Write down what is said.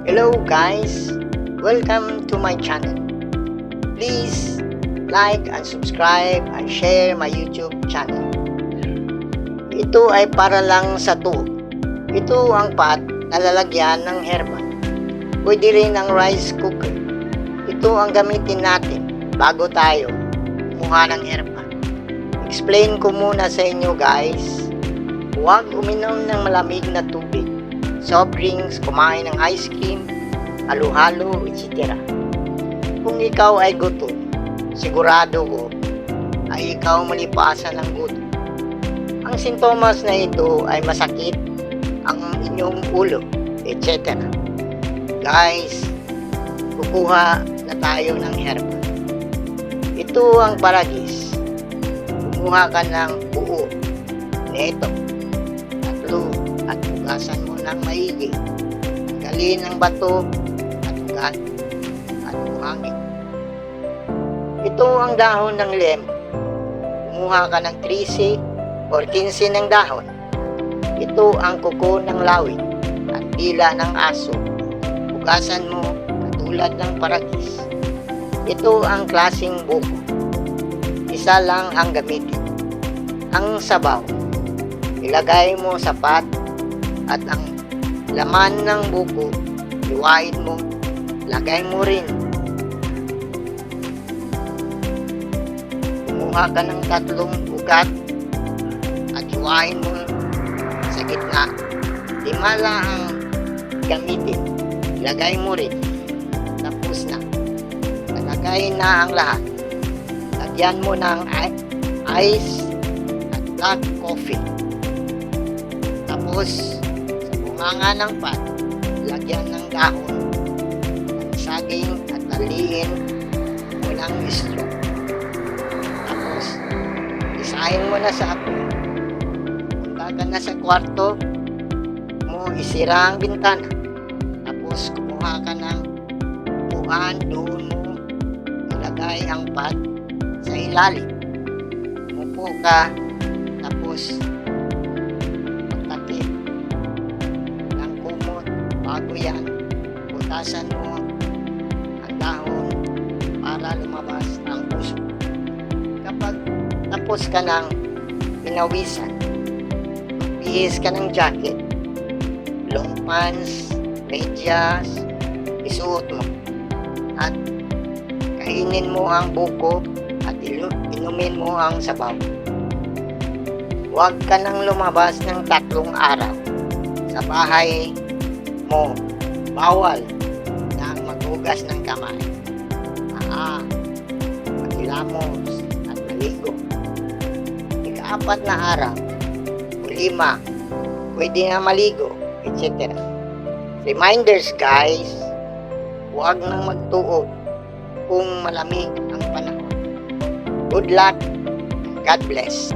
Hello guys, welcome to my channel. Please like and subscribe and share my YouTube channel. Ito ay para lang sa tuo. Ito ang pot na lalagyan ng herba. Pwede rin ang rice cooker. Ito ang gamitin natin bago tayo kumuha ng herba. Explain ko muna sa inyo guys. Huwag uminom ng malamig na tubig, soft drinks, kumain ng ice cream, halo-halo, etc. Kung ikaw ay gutom, sigurado ko ay ikaw malipasan ng gutom. Ang sintomas na ito ay masakit ang inyong ulo, etc. Guys, kukuha na tayo ng herba. Ito ang paragis. Kumuha ka ng buo nito. At hugasan mo ng maigi. Tanggalin ang bato at ugat at buhangin. Ito ang dahon ng lemon. Kumuha ka ng 13 or 15 ng dahon. Ito ang kuko ng lawit at dila ng aso. Hugasan mo katulad ng paragis. Ito ang klaseng buko. Isa lang ang gamitin. Ang sabaw. Ilagay mo sa pot at ang laman ng buko, iwain mo, lagay mo rin. Kumuha ka ng 3 ugat at iwain mo sa gitna. 5 lang ang gamitin. Ilagay mo rin. Tapos na. Nalagay na ang lahat. Lagyan mo ng ice at black coffee. Tapos, sa bunganga ng pot, lagyan ng dahon, ng saging at taliin mo ng straw. Tapos, isahin mo na sa apoy. Punta ka na sa kwarto mo, isira ang bintana. Tapos, kumuha ka ng upuan, doon mo ilagay ang pot sa ilalim. Umupo ka, tapos bago yan, butasan mo ang dahon para lumabas ang puso. Kapag tapos ka ng pinawisan, bihis ka ng jacket, long pants, medyas, isuot mo. At kainin mo ang buko at inumin mo ang sabaw. Huwag ka nang lumabas ng 3 araw sa bahay mo. Bawal na maghugas ng kamay, maghilamos at maligo. Ika-4 na araw o 5, pwede na maligo, etc. Reminders guys, huwag nang magtuog kung malamig ang panahon. Good luck. God bless.